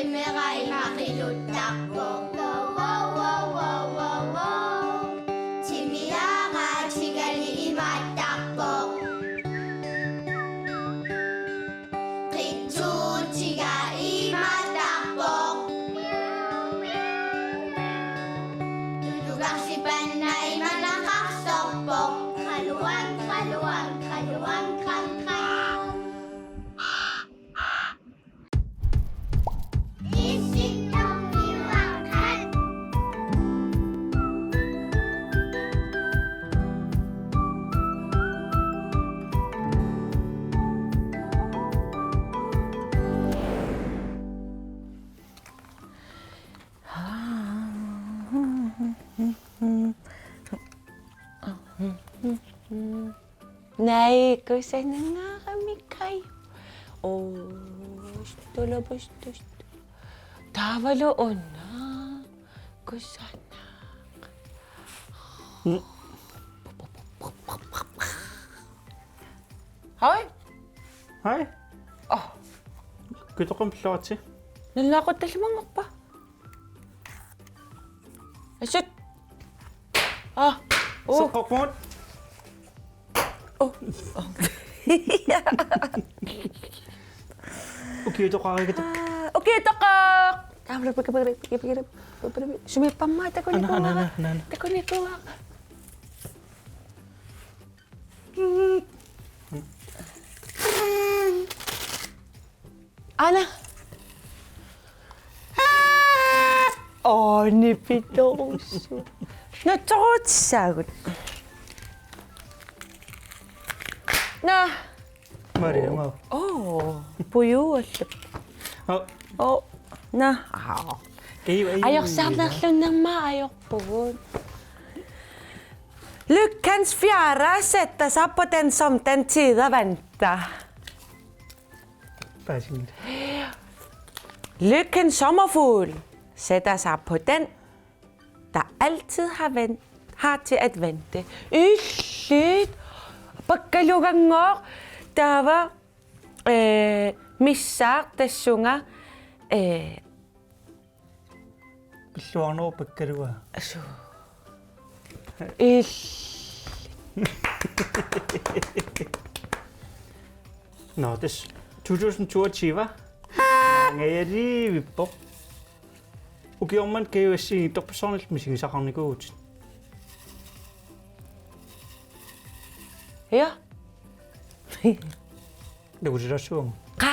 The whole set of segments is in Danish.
Meray makilutakbo. Wow, wow, wow, wow, wow, wow. Chimiyaga, chigali imatakbo. Kitsu, chiga imatakbo. Dudugak si Panay malakaksokbo. Kaluwag, kaluwag, kaluwag, kangkang. Isip ng iwakan. Nay, sana nga kami kayo. Labas. Tavaloon na. Sana. Hoy! Hej. Kan du komme slå til? Nalakot na limangok pa. Asyot! Så op rundt. Okay, du kan ikke. Okay, takak! Sumipam ma, tako ni ko. Ano. Tako ni ko. Ana. Ni pidoso. Natrotsagot. Na. Maria mo. Puyo. Na. Ayok sa naklon ng maayok po. Lyckans fjära sätter sig på den som den tida väntar. Bare sig det. Lykkens sommerfugl sætter sig på den, der altid har til at vente. Ytligt. Pagkalugangor, der var misser, der synger. Slå over på du. Nå, det er 2022. Ngayari vipo. Okay, om man kan jo sige, at personligt musik så kan det gå ud. Ja. Det kunne du så. Ka.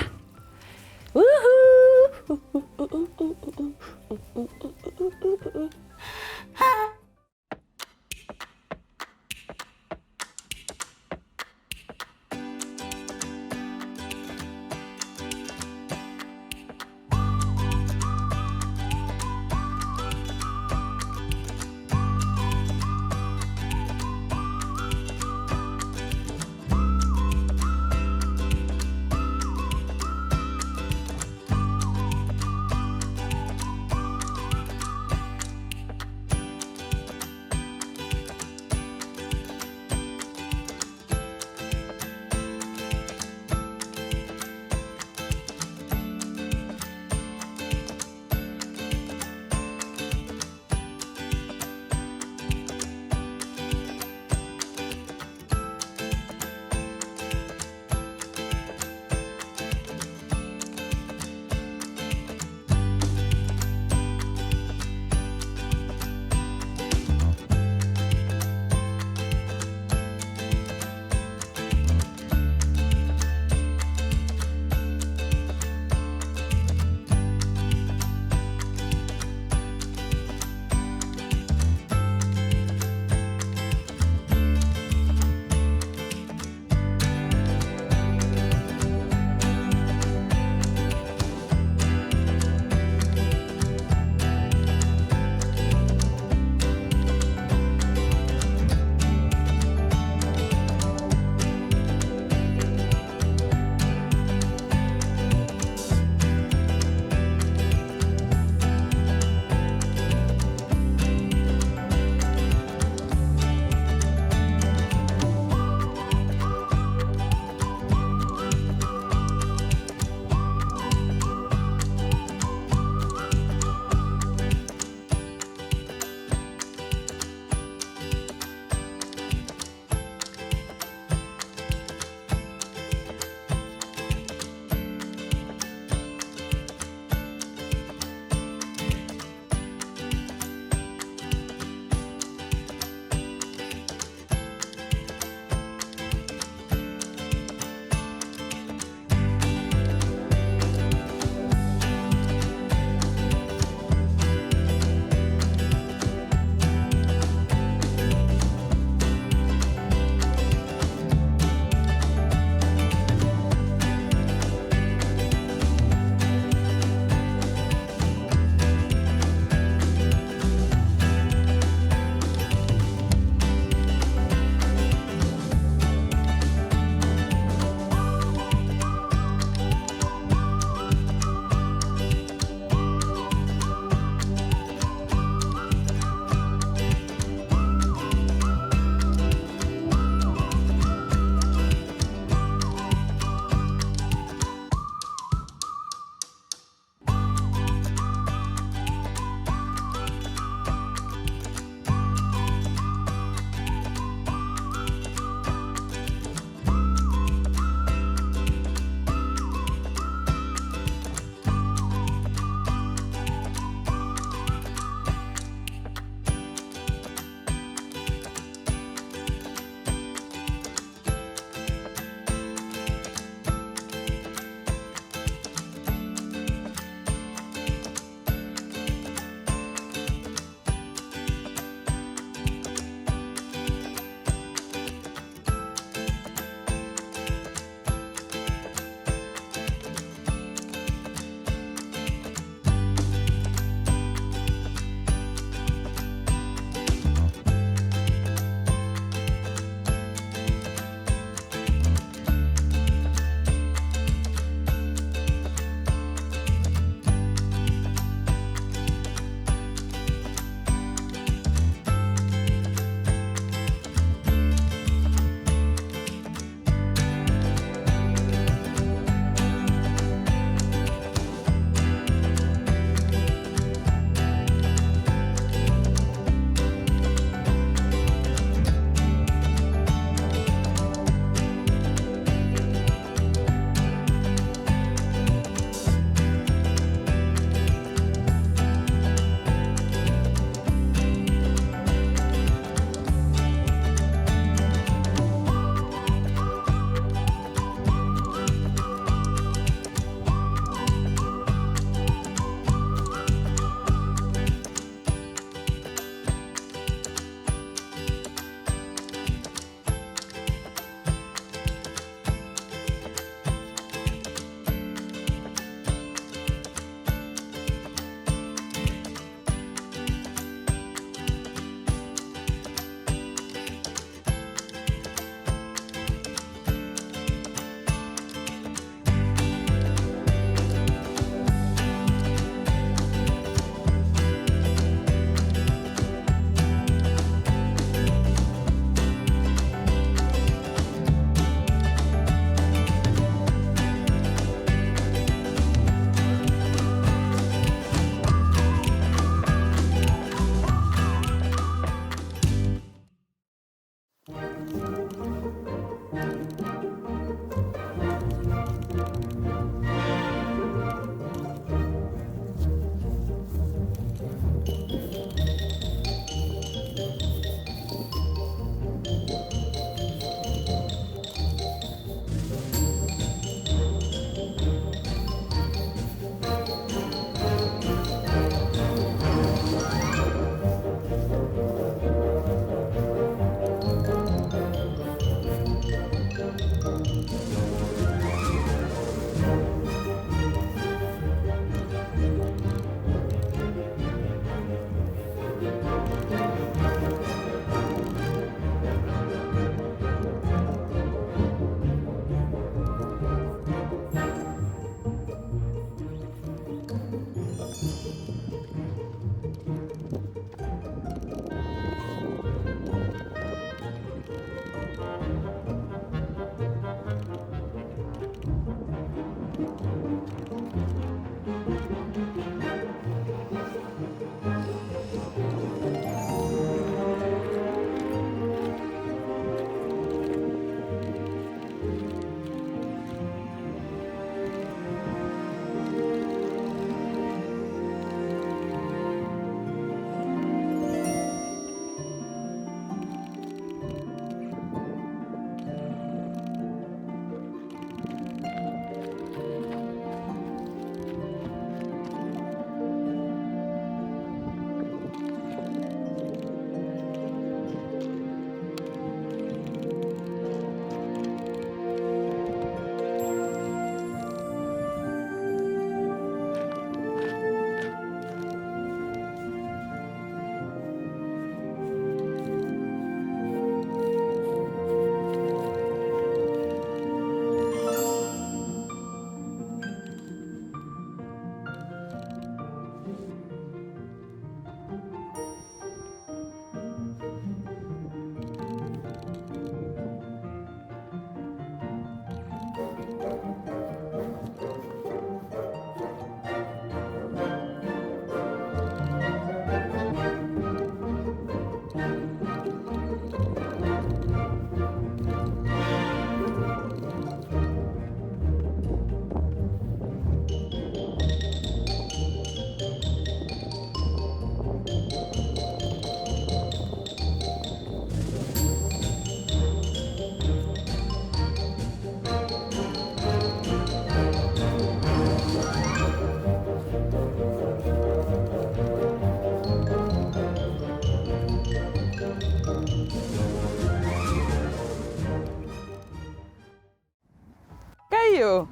Kayo.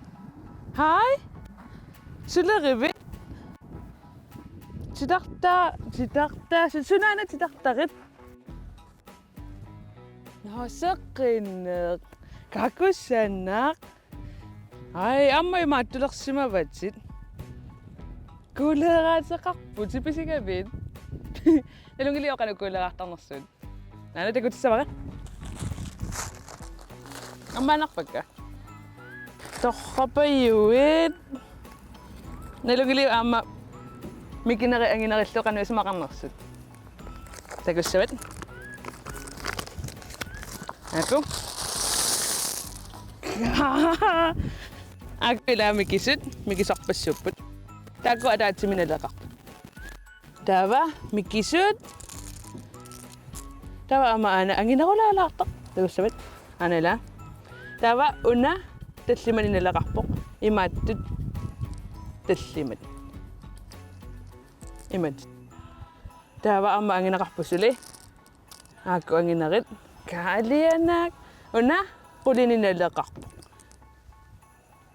Hej. Syllerivit. Tidakta. Sunana tidaktarit. Saqineq. Kakussanaq. Ai, amma imaattulersimavatsit. Kuuleeraatseqarput sipisigavit. Nalungilioqanu kuuleeraartarnersuut. Nana takutissavaqa. Ammaanarpakka. Torrapayuit. Nalungilio amma mikineri anginerilluqanu ismaqarnersut. Takussavat. Aku. Akila mikisarpassupput. Taakku ataatsimиналеқарput. Tava mikisut. Tava ama ana anginerulaalaartaq. Takussavat. Anala. Tava una таллиманиналеқарпоқ имааттут таллимат имат таава амма ангинеқарпуссули аакку ангинерит каалианаак уна quliniналеқарпоқ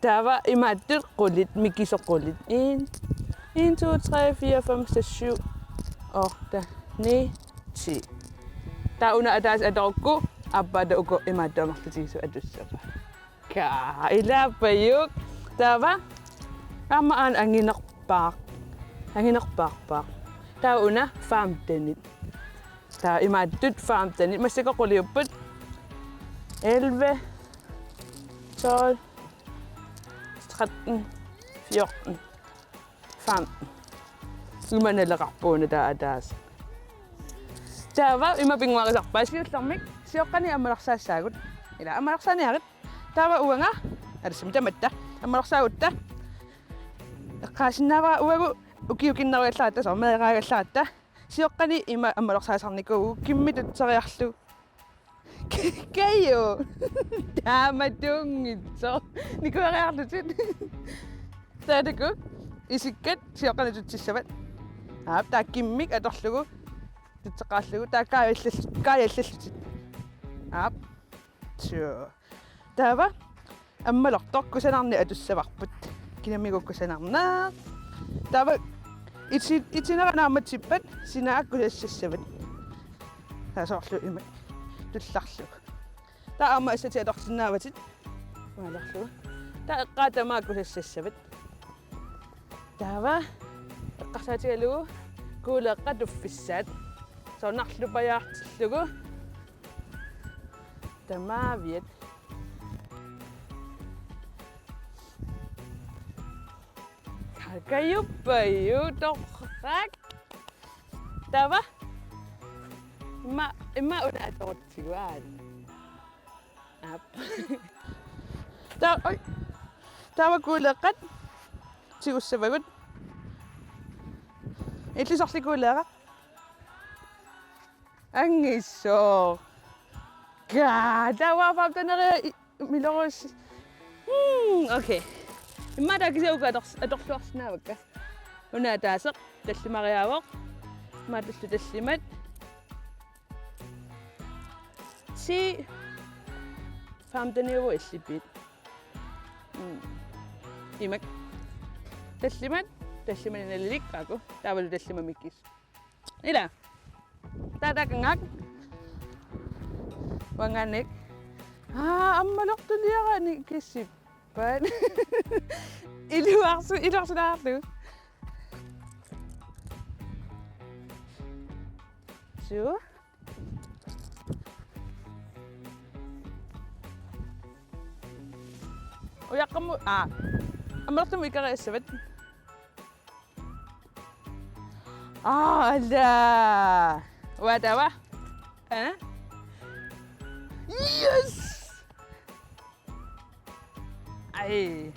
таава имааттут qullit микисоққулит 1 2 3 4 5 6 7 8 9 10 таа уна атаас аторукку аппаата уку имааттуамарлутигису атуссапа Ilapayuk. Tava amaan anginerpaarpaaq. Taa una faamtanit. Taa imaattut faamtanit. Massaqoquliupput 11 12 13 14 15 Imanaleqarpuuna taa ataas. Tava imapinguarisarpaa siullarmik sioqqani ammalarsaasaagut. Ila ammalarsaaniarit. Tava uanga arsumtamatta ammarsautta qaasinnava uagu ukiukinneruallaata sormeeraaгаllaata sioqqani ima ammarsaasarnikugu kimmitutseriarlu kayo taamatungitso nikuariarlutit taataku isikkat sioqqani tutsissavat aap taakimmik atorlugu tutseqaarlugu taakaajallallutit aap sure Tava ammalortorkusanarni atussavarput kinamigukkusanarnaa tava itineranaamatsippat sinaakkusassassavat taasorlu ima tullarlu taa amma assati atorsinnaavatit maalarlu taa eqqaatamaakkusassassavat tava eqqarsaatigalugu kuuleeqqatuffissaat soornarlupajaartillugu tamaaviat kayo toqraq. Tava? Imma una atortiguan. Ap. Tava kuulaqat. Sigussavagut. Itlisorlikuulaqa. Angisso. Tava paptanere milorus. Okay. Imma takiseuka atorluarsnaavakka. Una taaseq tallimariaavoq. Ma tallimat. Si famtaneuvo issipit. Imak. Tallimaninalik aku. Tavalu tallimamikkis. Ila. Tatakangak. Wanganik. Ammalortuliarani kissippan. Iluarsunaarlu. So. Uyaqammu ammalortumu ikaraissavat. Ala. Watawa. Yes. Ay.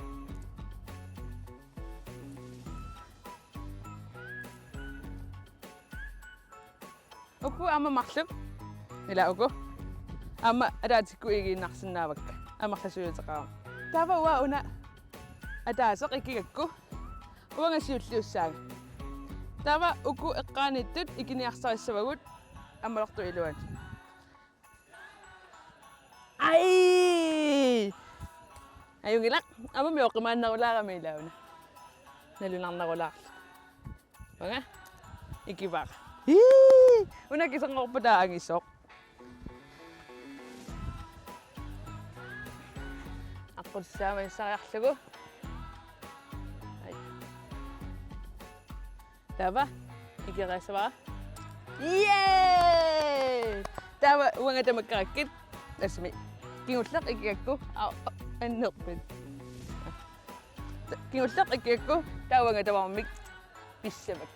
Oku ama maqlup. Ila oku. Ama adaatiku iginarsinnaavakka. Amarlasuutaqaam. Tava wa una adaaseq ikigakku. Uangasiulliussaaga. Tava uku eqqaanittut ikiniarsarissavagut ammalortu iluan. Ay! Ayungilaq ama mioqimaannarulaarami ilauna. Nalunarnarulaarlu. Wanga ikivaq. Una kisangorpata angisoq. Aqulsaama issariarlugu. Tava ikiraisavara. Yay! Tava uangata makkarakkit. Asmi. Kingullaq ikigakku annerpit. Kingullaq ikigakku tawangata varmik pissamak.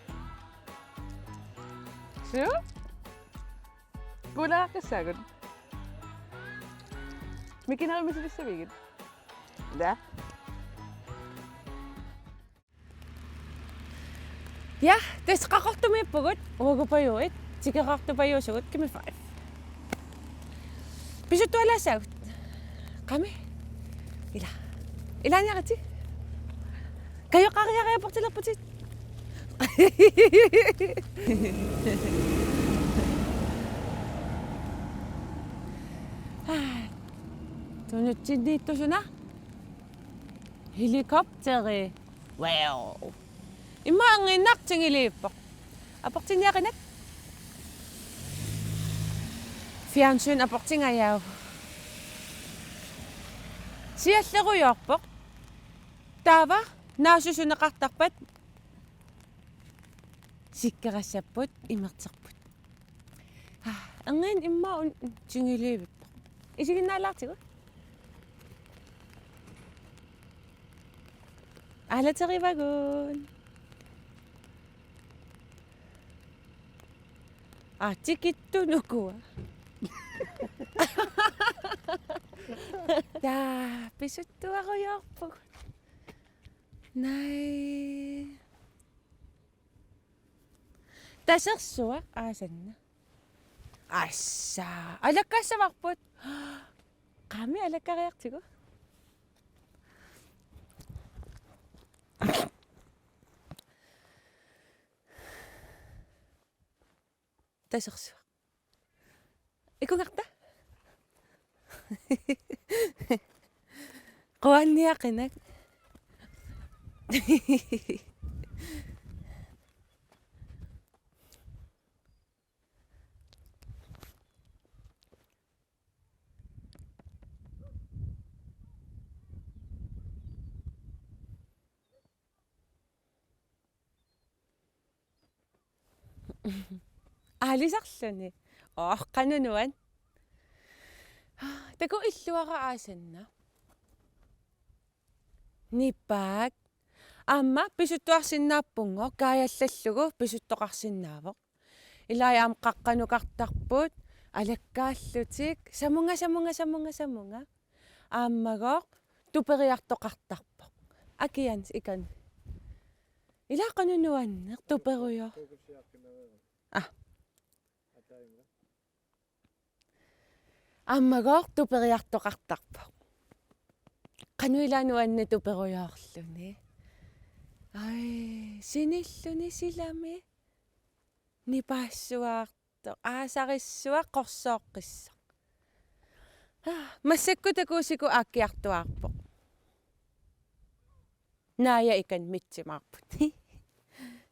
So? Kuulaaqassaagut. Mikinaramisivissavigit. Da? Ja, das qaqortumiippugut uagupajuit tikerartupajuusugut kimi 5. Pisuttualaassaagut. Qami. Ilaaniaqati. Kayoqariariaportilerputit. Tunutsinniittusuna. Helikopteri. Wow. Imma anginnartingiliippoq. Aportiniaqinat. Fjernsyn aportingajau. Sialleruyorpoq. Tava naasusuneqartarpat. Sikkerassaput imerterput. Angin imma tingiliivippoq. Isiginnaalaartigu. Alaterivagun. Tikittunukua. Ja, pisuttuaruyorpug. Nai. Tasersua aasanna. Assa. Alakkaassavarput. Qami alakkariartigu. Tasersua. Ikungarta? Qawanniaqinak. Alisarluni. Qanunuan. Taku illuara aasanna. Nippaak Аама писуттуарсиннааппунго каяллаллугу писуттоқарсинаавоқ. Илаяам қаққанукартарпут алаккааллутик самунга. Ааммагоқ тупериартоқартарпоқ. Акиан икан. Илаақанунуаннеқ туперуйо. Ааммагоқ тупериартоқартарпоқ. Кануилаануанни туперуйоорлуни. Ай, синиллуни силами. Нипаассуаарто аасариссуа қорсооққиссақ. Массакку такуусику ааккиартуаарпоқ. Наая икан митсимаарпут.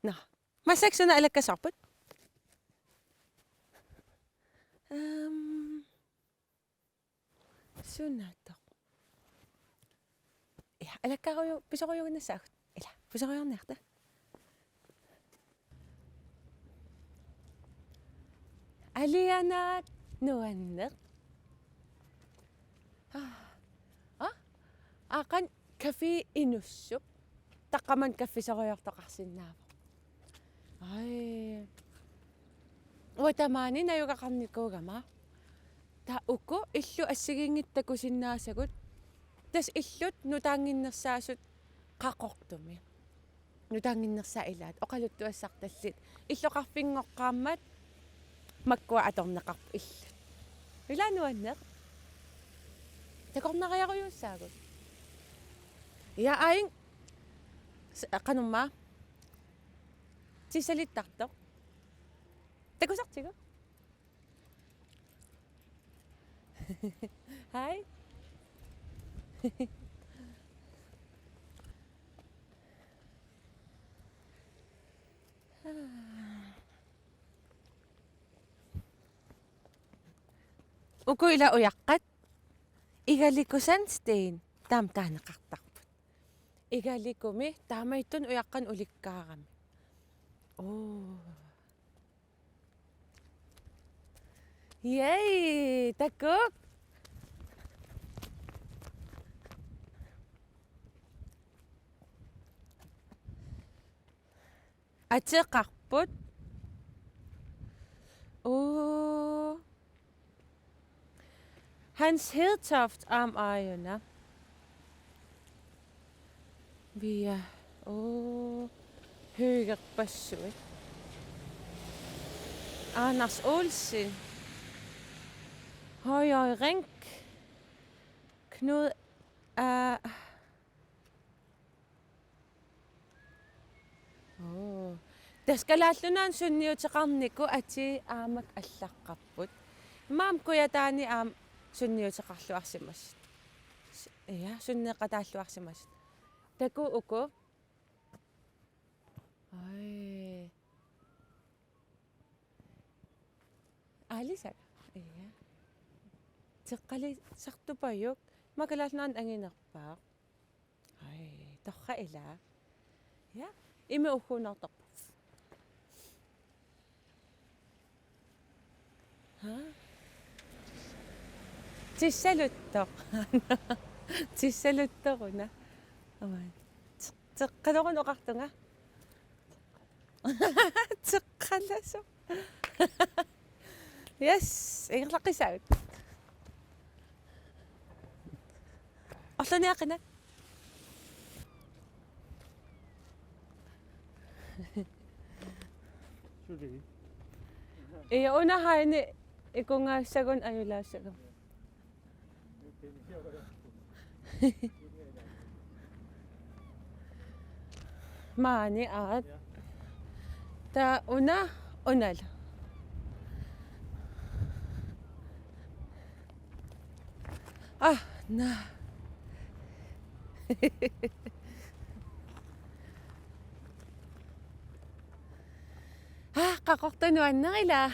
На. Массаксуна алаккасарпут. Сунато. Я алаккаруйу писоруйугнассаагут. Ила, писоруйорнерта. Алианаат нуаннеқ. Ақан кафе инуссуп. Таққаман каффисоруйортоқарсинаавоқ. Ай. Уатамаани наюгақарникуугама. Та уку иллу ассигингиттакусиннаасагут. Тас иллут нутаангиннерсаасут қақортуми. Нутаангиннерсаа илаат оқалуттуассарталлит. Иллоқарфингоққааммат маккуа аторнеқарп иллут. Илаануаннеқ. Такорнариаруйуссаагут. Я аин канумма. Тисалиттартоқ. Такусартигу. Хай. Ukуила уяққат игаликусан стейн таамтаанеқартарпут. Игаликуми таамаиттун уяққан уликкаарами. Yay, такок. Атеқарпут. Hans Hedtoft am Ejerne. Vi er Høger Basø. Anders Olsen. Højøj Rink. Knud Таскалааллунaan sunniutiqarniku ati aamak allaqqapput. Maamkuyataani aam sunniutiqarluarsimas. Ja, sunneqataalluarsimas. Taku uku. Ai. Alisa. Ja. Teqqali sartupayuk makalaalnaan anginerpaaq. Ai, torra ila. Ja, ime uhunertoq. Tissaluttoq. Tissaluttoruna. Aman. Teqqalorun oqartunga. Teqqalasu. Yes, inglaqisaut. Ollaniaqina. Sudi. Una haini ikungaassagun ajulaassagun. Maani aat. Ta una unal. Na. Qaqortanuannerila.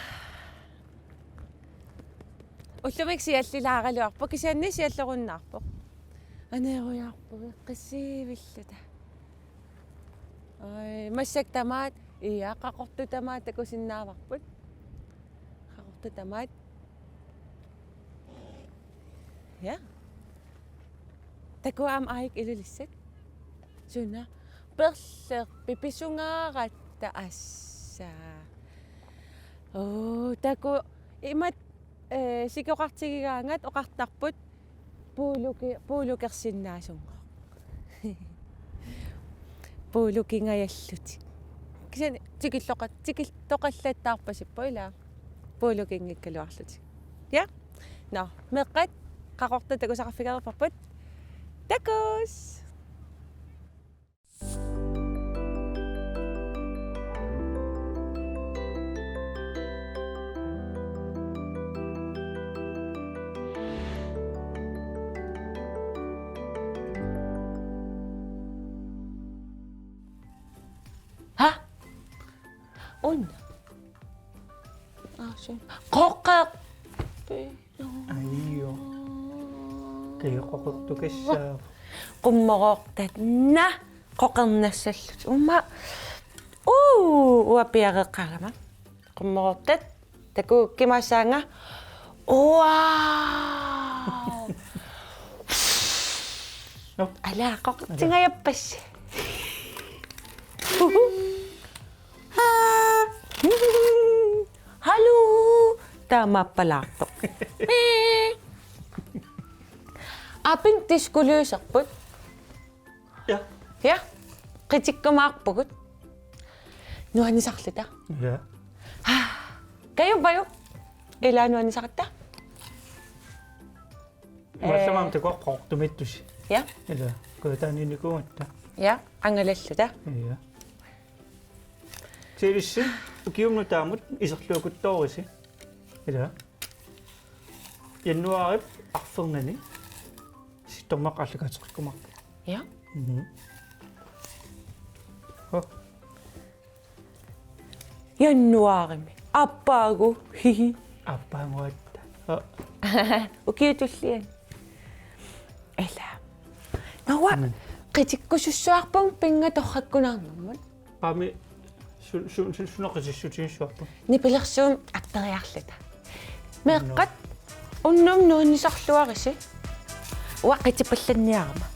Ullumik siallilaaраluarpu kisianni siallorunnaarpu. Aneeruyaarpu qissiivilluta. Ai massak tamaat iya qaqortu tamaat takusinnaavarput. Qaqortu tamaat. Ja. Takuam aik ilulissat. Sunna персеқ пиписунгааратта ассаа таку имат сикоқартигигаангат оқартарпут пуулукерсиннаасунгаа пуулукингаяллути кисани тикиллоқаллаттаарпасиппуила пуулукингиккалуарлути я но меққат қақорта такусақарфигалерпарпут такус он шин қоқақ Aiyo. Kaya qoqortukassa. qummoqoortatna qoqernassallut umma uapiareqqarama qummoqortat taku kimassaanga No. ala qoqtingayappas hallo taamappalaartoq apin tiskuløserput Ja. ja qitikkumaarpugut nuanisarluta Ja. kayumpayu ila nuanisarta Massamam takoqqortumittusi. ja Ila kuutaanинikuumatta. ja angalalluta Ja. Tiilissi ukiumnutaamut iserluukuttoorisi. Ila. Januarip arfernani. Sittormaqallakateqikkumarpu. ja januarimi appaagu hihi Appaanguatta. ukiutullian ila nawa qitikkusussuarpum pingatorrakkunaarnammat Qami sunoqisissutiissuarpu. nipilersuum apperiarluta meeqqat unnum nuunisarluarisi uaqitipallanniarama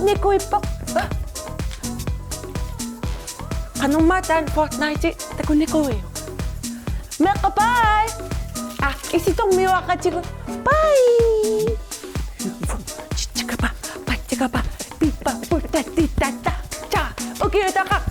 nikuippoq qanormaataan Fortnite takunikuiu meqqa bye isitormiuaqqatigu bye chichikapa pattikapa pippa puttattitata cha ukiutaqaq